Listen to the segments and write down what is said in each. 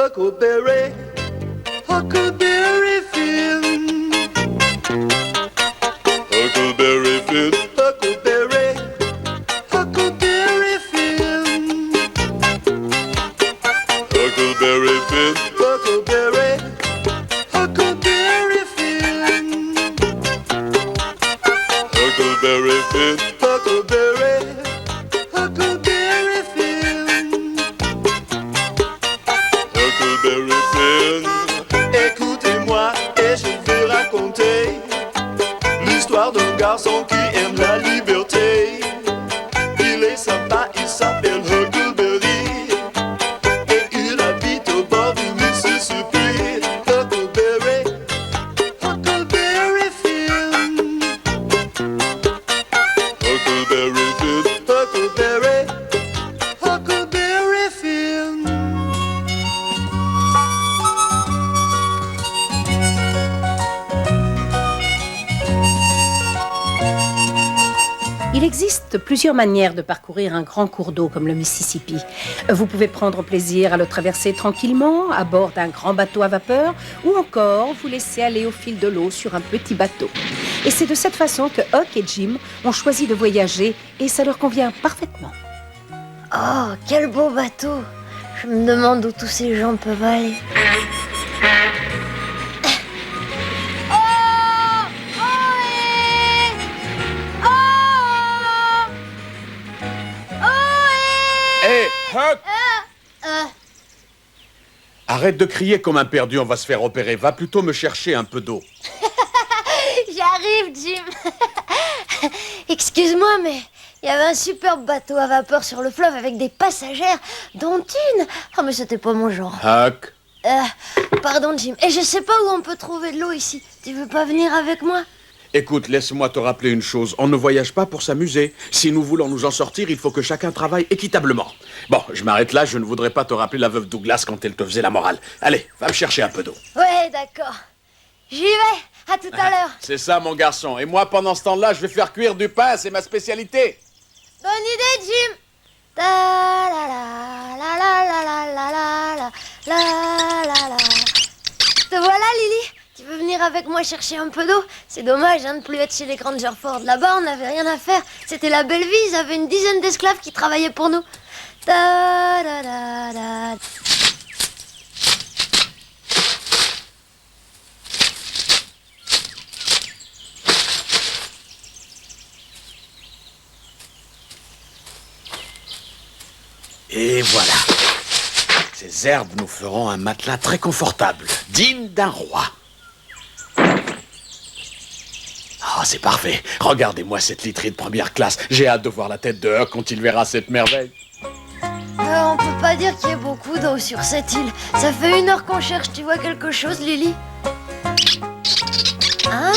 Huckleberry, Huckleberry Finn. Huckleberry Finn, Huckleberry, Huckleberry Finn. Huckleberry Finn, Huckleberry, Huckleberry Finn. Huckleberry Finn, Huckleberry, Huckleberry Finn. Huckleberry Finn. Écoutez-moi et je vais raconter l'histoire d'un garçon qui aime la liberté. Il est sympa, il s'appelle Huckleberry et il habite au bord du Mississippi. Huckleberry, Huckleberry Finn. Huckleberry Finn, Huckleberry, Huckleberry Finn. Il existe plusieurs manières de parcourir un grand cours d'eau comme le Mississippi. Vous pouvez prendre plaisir à le traverser tranquillement à bord d'un grand bateau à vapeur ou encore vous laisser aller au fil de l'eau sur un petit bateau. Et c'est de cette façon que Huck et Jim ont choisi de voyager et ça leur convient parfaitement. Oh, quel beau bateau! Je me demande où tous ces gens peuvent aller. Hé, Huck! Arrête de crier comme un perdu, on va se faire opérer. Va plutôt me chercher un peu d'eau. J'arrive, Jim. Excuse-moi, mais il y avait un superbe bateau à vapeur sur le fleuve avec des passagères, dont une. Oh, mais c'était pas mon genre. Huck! Pardon, Jim. Et je sais pas où on peut trouver de l'eau ici. Tu veux pas venir avec moi? Écoute, laisse-moi te rappeler une chose. On ne voyage pas pour s'amuser. Si nous voulons nous en sortir, il faut que chacun travaille équitablement. Bon, je m'arrête là. Je ne voudrais pas te rappeler la veuve Douglas quand elle te faisait la morale. Allez, va me chercher un peu d'eau. Ouais, d'accord. J'y vais. À tout à l'heure. C'est ça, mon garçon. Et moi, pendant ce temps-là, je vais faire cuire du pain. C'est ma spécialité. Bonne idée, Jim. Ta la la la la la la la la la la. Te voilà, Lily. Tu veux venir avec moi chercher un peu d'eau? C'est dommage de ne plus être chez les Grangerford. Là-bas, on n'avait rien à faire. C'était la belle vie. Ils avaient une dizaine d'esclaves qui travaillaient pour nous. Ta da da da. Et voilà. Ces herbes nous feront un matelas très confortable, digne d'un roi. Oh, c'est parfait. Regardez-moi cette literie de première classe. J'ai hâte de voir la tête de Huck quand il verra cette merveille. On peut pas dire qu'il y ait beaucoup d'eau sur cette île. Ça fait 1 heure qu'on cherche. Tu vois quelque chose, Lily? Hein?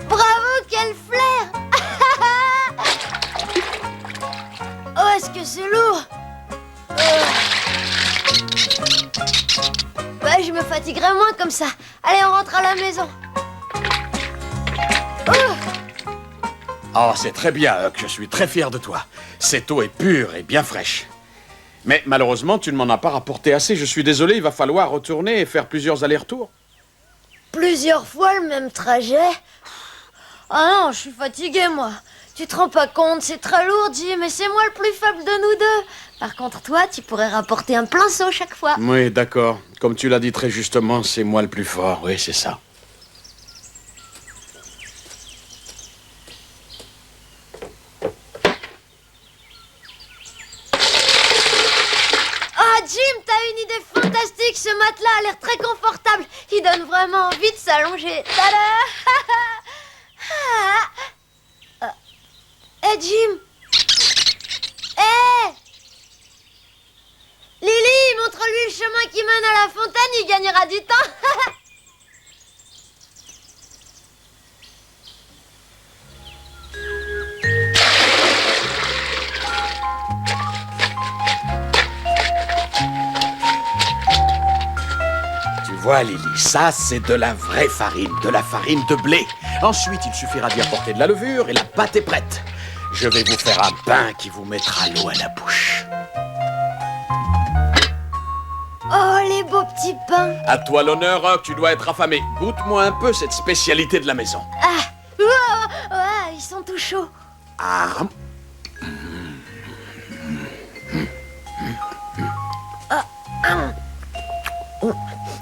Bravo, quel flair! Oh, est-ce que c'est lourd? Bah, je me fatiguerai moins comme ça. Allez, on rentre à la maison. Oh, c'est très bien, Huck. Je suis très fier de toi. Cette eau est pure et bien fraîche. Mais malheureusement, tu ne m'en as pas rapporté assez. Je suis désolé, il va falloir retourner et faire plusieurs allers-retours. Plusieurs fois le même trajet? Ah non, je suis fatiguée, moi. Tu te rends pas compte, c'est très lourd, Jim, mais c'est moi le plus faible de nous deux. Par contre, toi, tu pourrais rapporter un plein seau chaque fois. Oui, d'accord. Comme tu l'as dit très justement, c'est moi le plus fort. Oui, c'est ça. Ah, Jim, t'as une idée fantastique. Ce matelas a l'air très confortable. Il donne vraiment envie de s'allonger. Tada! Hé, Jim! Hé! Lily, montre-lui le chemin qui mène à la fontaine, il gagnera du temps. Tu vois, Lily, ça, c'est de la vraie farine, de la farine de blé. Ensuite, il suffira d'y apporter de la levure et la pâte est prête. Je vais vous faire un pain qui vous mettra l'eau à la bouche. Oh, les beaux petits pains. À toi l'honneur, Huck, tu dois être affamé. Goûte-moi un peu cette spécialité de la maison. Ah, ouah, ils sont tout chauds. Ah,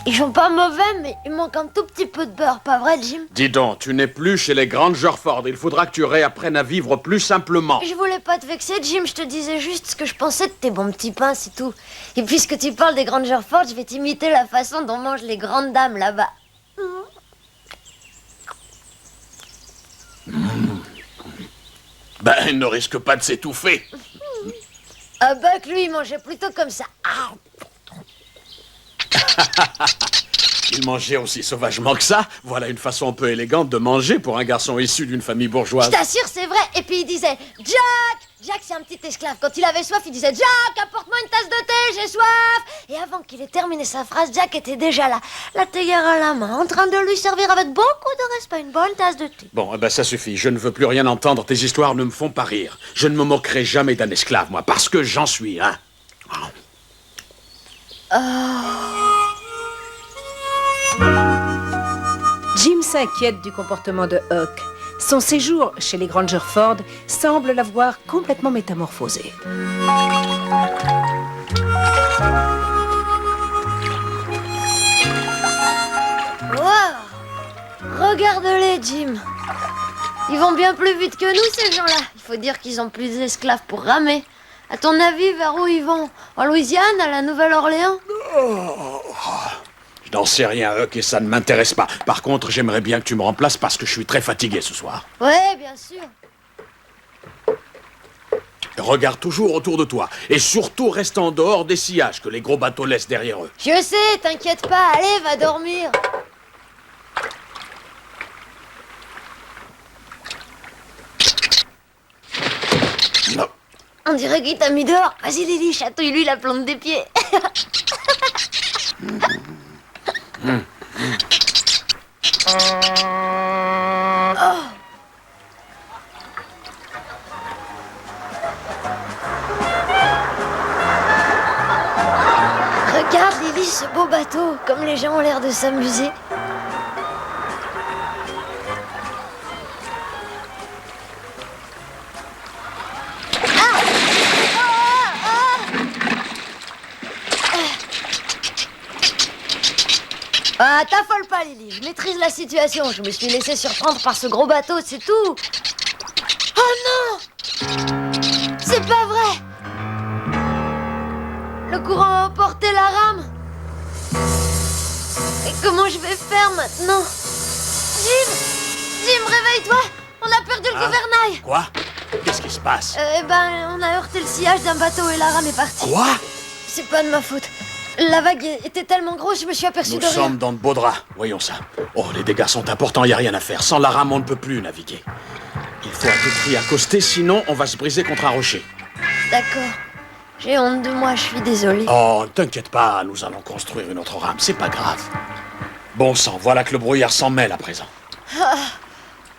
Ils sont pas mauvais, mais il manque un tout petit peu de beurre, pas vrai, Jim? dis donc, tu n'es plus chez les Grangerford. Il faudra que tu réapprennes à vivre plus simplement. Je voulais pas te vexer, Jim, je te disais juste ce que je pensais de tes bons petits pains, c'est tout. Et puisque tu parles des Grangerford, je vais t'imiter la façon dont mangent les grandes dames là-bas. Ben, ne risque pas de s'étouffer. Ah, Buck, lui, il mangeait plutôt comme ça. Ah. Il mangeait aussi sauvagement que ça. Voilà une façon un peu élégante de manger pour un garçon issu d'une famille bourgeoise. Je t'assure, c'est vrai. Et puis il disait Jack. Jack, c'est un petit esclave. Quand il avait soif, il disait Jack, apporte-moi une tasse de thé, j'ai soif. Et avant qu'il ait terminé sa phrase, Jack était déjà là, la théière à la main, en train de lui servir avec beaucoup de respect une bonne tasse de thé. Bon, eh ben ça suffit. Je ne veux plus rien entendre. Tes histoires ne me font pas rire. Je ne me moquerai jamais d'un esclave, moi, parce que j'en suis un. Jim s'inquiète du comportement de Huck. Son séjour chez les Grangerford semble l'avoir complètement métamorphosé. Wow. Regarde-les, Jim. Ils vont bien plus vite que nous, ces gens-là. Il faut dire qu'ils ont plus d'esclaves pour ramer. À ton avis, vers où ils vont? En Louisiane, à la Nouvelle-Orléans? Je n'en sais rien, Huck, et ça ne m'intéresse pas. Par contre, j'aimerais bien que tu me remplaces parce que je suis très fatigué ce soir. Ouais, bien sûr. Regarde toujours autour de toi. Et surtout, reste en dehors des sillages que les gros bateaux laissent derrière eux. Je sais, t'inquiète pas. Allez, va dormir. Non. On dirait qu'il t'a mis dehors. Vas-y, Lily, chatouille-lui la plante des pieds. Regarde, Lily, ce beau bateau. Comme les gens ont l'air de s'amuser. Ah, t'affole pas, Lily. Je maîtrise la situation. Je me suis laissé surprendre par ce gros bateau, c'est tout. Oh non! C'est pas vrai! Le courant a emporté la rame. Et comment je vais faire maintenant? Jim, réveille-toi! On a perdu le gouvernail. Quoi? Qu'est-ce qui se passe? On a heurté le sillage d'un bateau et la rame est partie. Quoi? C'est pas de ma faute. La vague était tellement grosse, je me suis aperçu Nous de rien. sommes dans de beaux draps. Voyons ça. Oh, les dégâts sont importants, il n'y a rien à faire. Sans la rame, on ne peut plus naviguer. Il faut à tout prix accoster, sinon on va se briser contre un rocher. D'accord. J'ai honte de moi, je suis désolée. Oh, ne t'inquiète pas, nous allons construire une autre rame, c'est pas grave. Bon sang, voilà que le brouillard s'en mêle à présent.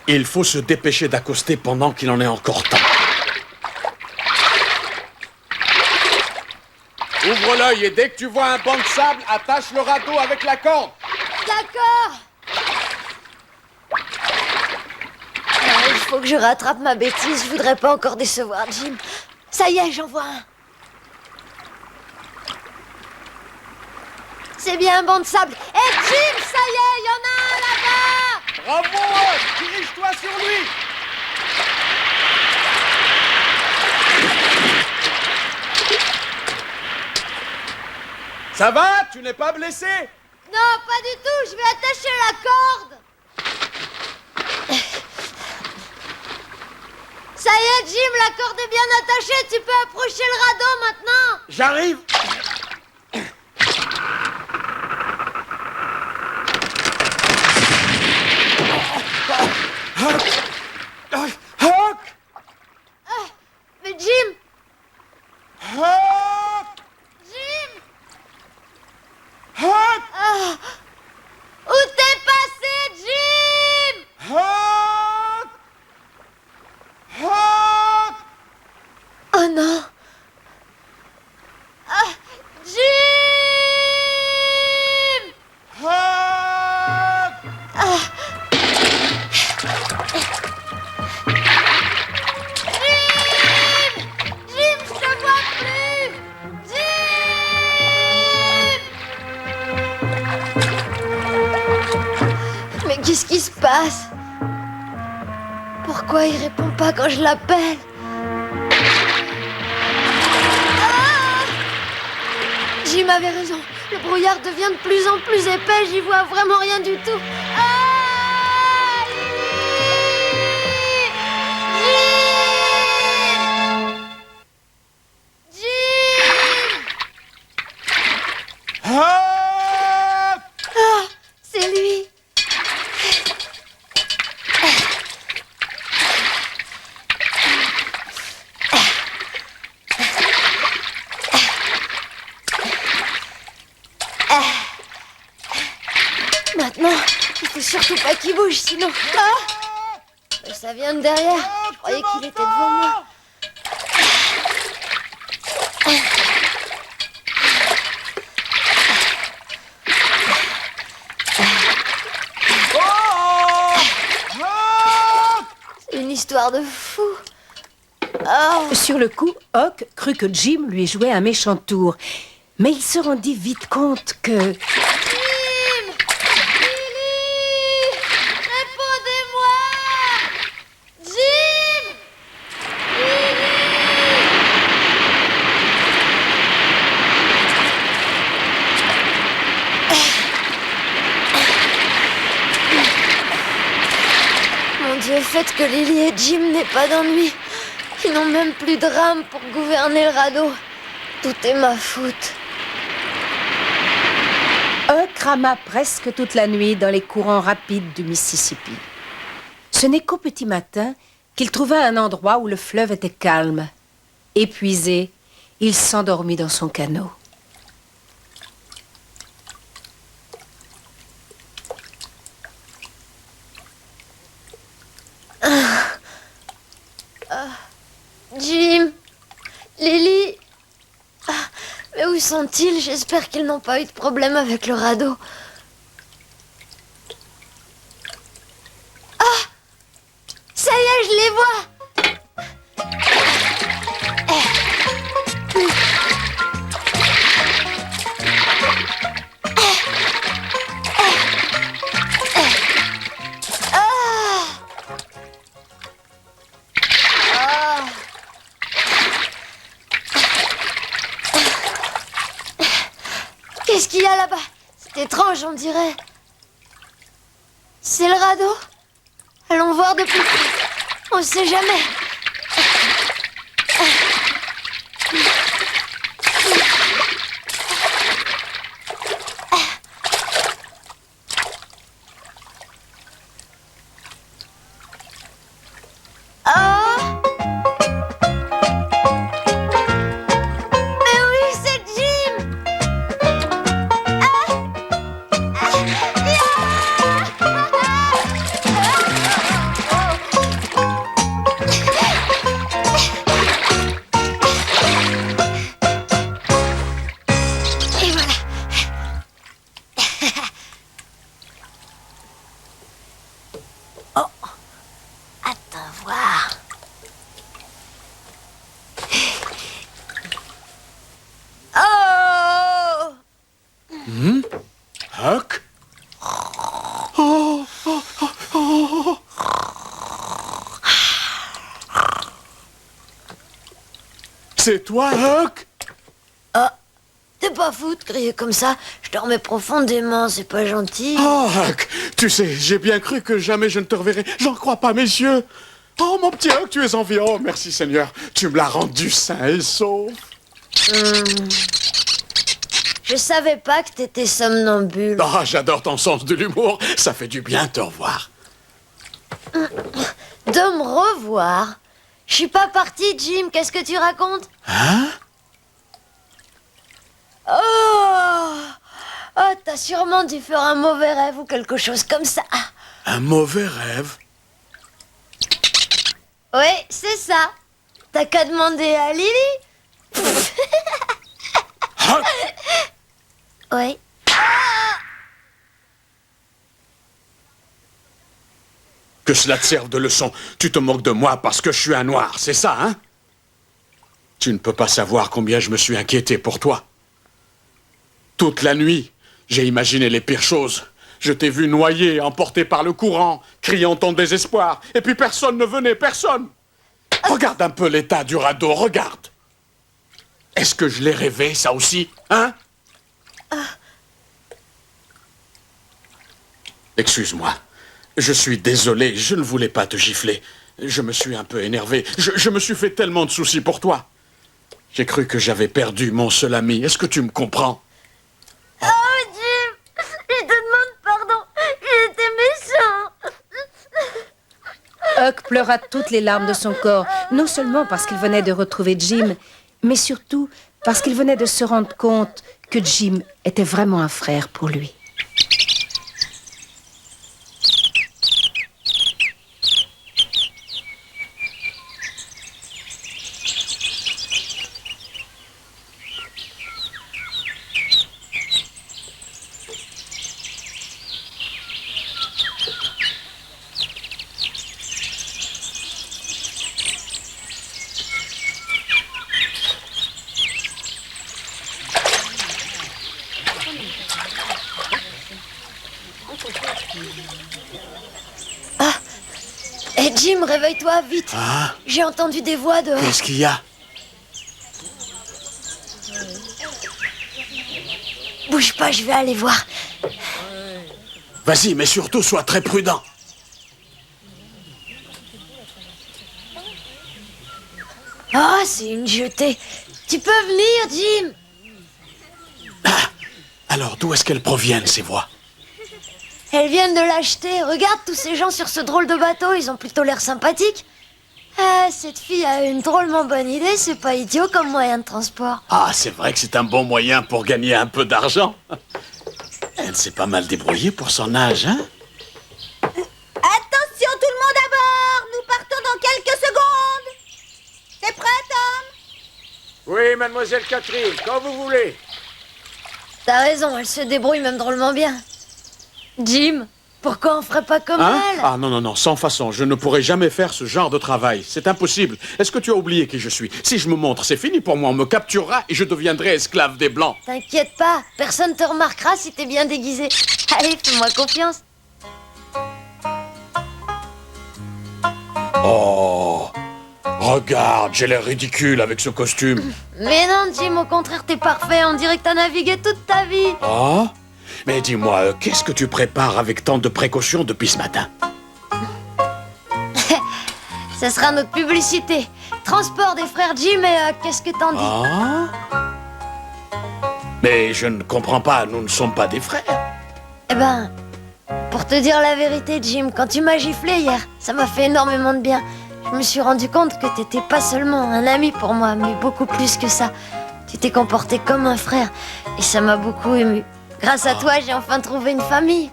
Il faut se dépêcher d'accoster pendant qu'il en est encore temps. Ouvre l'œil et dès que tu vois un banc de sable, attache le radeau avec la corde. D'accord. Il faut que je rattrape ma bêtise, je voudrais pas encore décevoir Jim. Ça y est, j'en vois un. C'est bien un banc de sable. Hé Jim, ça y est, il y en a un là-bas. Bravo, Huck, dirige-toi sur lui. Ça va? Tu n'es pas blessé? Non, pas du tout, je vais attacher la corde. Ça y est, Jim, la corde est bien attachée, tu peux approcher le radeau maintenant. J'arrive. Huck! Mais Jim, Huck! Jim, Huck! où t'es passé, Jim? Huck! Huck! Oh non. Jim! passe? Pourquoi il répond pas quand je l'appelle? Ah! Jim avait raison. Le brouillard devient de plus en plus épais. J'y vois vraiment rien du tout. Ah! Jim! Ah! Ah, c'est lui. Maintenant, il faut surtout pas qu'il bouge, sinon... Ah! Mais ça vient de derrière. Je croyais qu'il était devant moi. C'est une histoire de fou. Oh. Sur le coup, Huck crut que Jim lui jouait un méchant tour. Mais il se rendit vite compte que... Jim! Lily! Répondez-moi! Jim! Mon Dieu, faites que Lily et Jim n'aient pas d'ennui. Ils n'ont même plus de rame pour gouverner le radeau. Tout est ma faute. Huck rama presque toute la nuit dans les courants rapides du Mississippi. Ce n'est qu'au petit matin qu'il trouva un endroit où le fleuve était calme. Épuisé, il s'endormit dans son canot. Jim, Lily, mais où sont-ils? J'espère qu'ils n'ont pas eu de problème avec le radeau. Ah! Ça y est, je les vois! Qu'est-ce qu'il y a là-bas? C'est étrange, on dirait. C'est le radeau? Allons voir de plus près. On ne sait jamais. Huck? C'est toi, Huck? T'es pas fou de crier comme ça. Je dormais profondément, c'est pas gentil. Oh, Huck, tu sais, j'ai bien cru que jamais je ne te reverrai. J'en crois pas, mes yeux. Oh, mon petit Huck, tu es en vie. Oh, merci, Seigneur. Tu me l'as rendu sain et sauf. Je savais pas que t'étais somnambule. Oh, j'adore ton sens de l'humour. Ça fait du bien de te revoir. De me revoir? Je suis pas partie, Jim. Qu'est-ce que tu racontes? Hein? Oh, t'as sûrement dû faire un mauvais rêve ou quelque chose comme ça. Un mauvais rêve? Oui, c'est ça. T'as qu'à demander à Lily. Huck! Oui. Que cela te serve de leçon. Tu te moques de moi parce que je suis un noir, c'est ça, hein? Tu ne peux pas savoir combien je me suis inquiété pour toi. Toute la nuit, j'ai imaginé les pires choses. Je t'ai vu noyé, emporté par le courant, criant ton désespoir. Et puis personne ne venait, personne. Regarde un peu l'état du radeau, regarde. Est-ce que je l'ai rêvé, ça aussi, hein? Excuse-moi. Je suis désolé, je ne voulais pas te gifler. Je me suis un peu énervé. Je me suis fait tellement de soucis pour toi. J'ai cru que j'avais perdu mon seul ami. Est-ce que tu me comprends? Oh, Jim, je te demande pardon. J'étais méchant. Huck pleura toutes les larmes de son corps, non seulement parce qu'il venait de retrouver Jim, mais surtout parce qu'il venait de se rendre compte que Jim était vraiment un frère pour lui. Eh, Jim, réveille-toi, vite. Ah, J'ai entendu des voix dehors. qu'est-ce qu'il y a? Bouge pas, je vais aller voir. Vas-y, mais surtout, sois très prudent. Oh, c'est une jetée. Tu peux venir, Jim. Alors, d'où est-ce qu'elles proviennent, ces voix? Elles viennent de l'acheter. Regarde tous ces gens sur ce drôle de bateau, ils ont plutôt l'air sympathiques. Ah, cette fille a une drôlement bonne idée, c'est pas idiot comme moyen de transport. Ah, c'est vrai que c'est un bon moyen pour gagner un peu d'argent. Elle s'est pas mal débrouillée pour son âge, hein? Attention tout le monde à bord, nous partons dans quelques secondes. T'es prêt, Tom? Oui, mademoiselle Catherine, quand vous voulez. T'as raison, elle se débrouille même drôlement bien. Jim, pourquoi on ferait pas comme Hein? elle? Ah non, non, non, sans façon. Je ne pourrai jamais faire ce genre de travail. C'est impossible. Est-ce que tu as oublié qui je suis? Si je me montre, c'est fini pour moi. On me capturera et je deviendrai esclave des Blancs. T'inquiète pas, personne te remarquera si t'es bien déguisé. Allez, fais-moi confiance. Oh, regarde, j'ai l'air ridicule avec ce costume. Mais non, Jim, au contraire, t'es parfait. On dirait que t'as navigué toute ta vie. Ah? Mais dis-moi, qu'est-ce que tu prépares avec tant de précautions depuis ce matin? Ce sera notre publicité. Transport des frères Jim et qu'est-ce que t'en dis? Ah? Mais je ne comprends pas, nous ne sommes pas des frères. Eh ben, pour te dire la vérité, Jim, quand tu m'as giflé hier, ça m'a fait énormément de bien. Je me suis rendu compte que t'étais pas seulement un ami pour moi, mais beaucoup plus que ça. Tu t'es comporté comme un frère et ça m'a beaucoup ému. Grâce à toi, j'ai enfin trouvé une famille.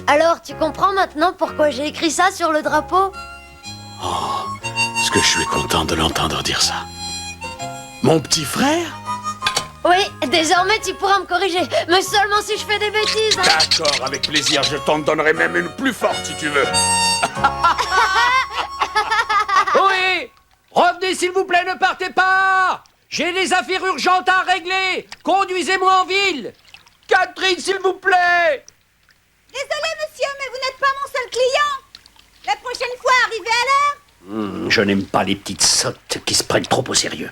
Alors, tu comprends maintenant pourquoi j'ai écrit ça sur le drapeau? Est-ce que je suis content de l'entendre dire ça? Mon petit frère? Oui, désormais tu pourras me corriger, mais seulement si je fais des bêtises, hein. D'accord, avec plaisir, je t'en donnerai même une plus forte si tu veux. Oui, revenez s'il vous plaît, ne partez pas. J'ai des affaires urgentes à régler. Conduisez-moi en ville. Catherine, s'il vous plaît. Désolé, monsieur, mais vous n'êtes pas mon seul client. La prochaine fois, arrivez à l'heure. Je n'aime pas les petites sottes qui se prennent trop au sérieux.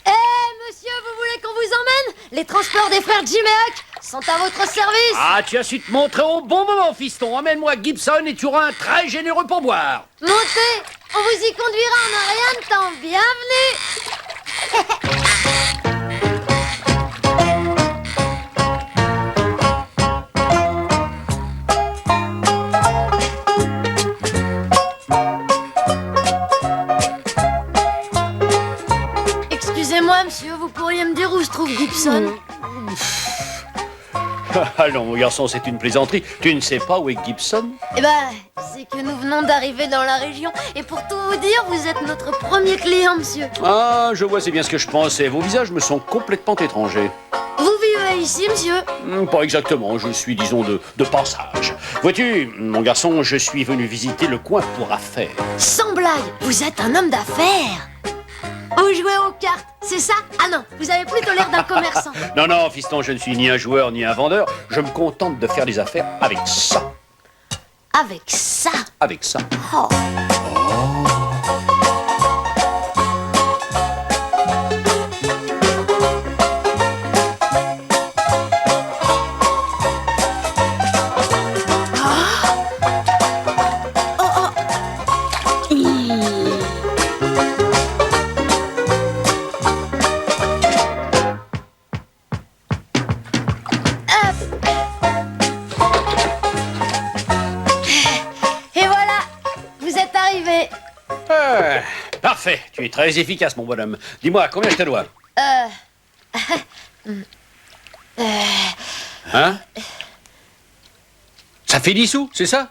Monsieur, vous voulez qu'on vous emmène? Les transports des frères Jim et Huck sont à votre service. Ah, tu as su te montrer au bon moment, fiston. Emmène-moi Gibson et tu auras un très généreux pourboire. Montez, on vous y conduira en un rien de temps. Bienvenue. Excusez-moi, monsieur, vous pourriez me dire où se trouve Gibson? Allons, mon garçon, c'est une plaisanterie. Tu ne sais pas où est Gibson? Eh ben, c'est que nous venons d'arriver dans la région. Et pour tout vous dire, vous êtes notre premier client, monsieur. Ah, je vois, c'est bien ce que je pensais. Vos visages me sont complètement étrangers. Vous vivez ici, monsieur? Pas exactement, je suis, disons, de passage. Vois-tu, mon garçon, je suis venu visiter le coin pour affaires. Sans blague, vous êtes un homme d'affaires. Vous jouez aux cartes, c'est ça? Ah non, vous avez plutôt l'air d'un commerçant. Non, non, fiston, je ne suis ni un joueur ni un vendeur. Je me contente de faire des affaires avec ça. Avec ça. Avec ça. Oh. Et voilà, vous êtes arrivé. Parfait, tu es très efficace, mon bonhomme. Dis-moi, combien je te dois? Hein? Ça fait 10 sous, c'est ça?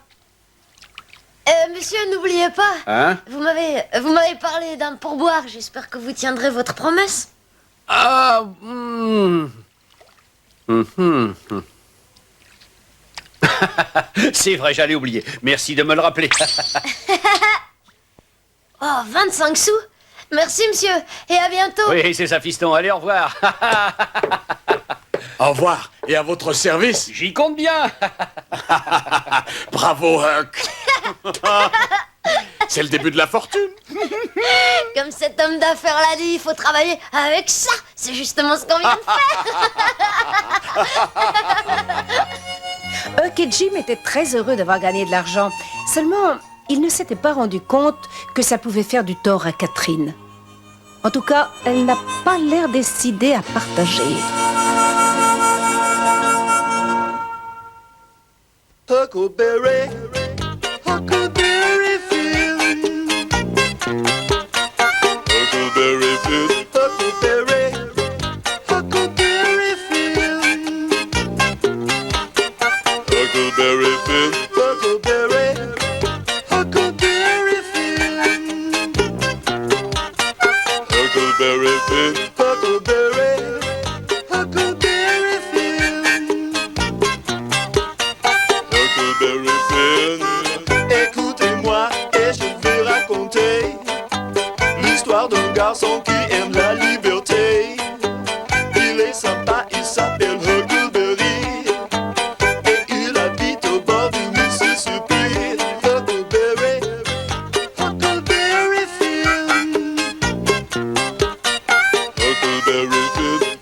Monsieur, n'oubliez pas, Hein? vous m'avez parlé d'un pourboire. J'espère que vous tiendrez votre promesse. Ah, C'est vrai, j'allais oublier. Merci de me le rappeler. Oh, 25 sous. Merci, monsieur, et à bientôt. Oui, c'est ça, fiston. Allez, au revoir. Au revoir et à votre service. J'y compte bien. Bravo, Huck. C'est le début de la fortune. Comme cet homme d'affaires l'a dit, il faut travailler avec ça. C'est justement ce qu'on vient de faire. Huck et Jim étaient très heureux d'avoir gagné de l'argent. Seulement, ils ne s'étaient pas rendus compte que ça pouvait faire du tort à Catherine. En tout cas, elle n'a pas l'air décidée à partager. Huckleberry, Huckleberry Finn. Huckleberry Finn, Huckleberry, Huckleberry Finn. Huckleberry Finn, Huckleberry, Huckleberry Finn. Huckleberry Finn, Huckleberry, Huckleberry Finn. Huckleberry Finn. Écoutez-moi et je vais raconter l'histoire d'un garçon qui aime la liberté. Il est sympa, il s'appelle Huckleberry et il habite au bord du Mississippi. Huckleberry, Huckleberry Finn. Huckleberry Finn.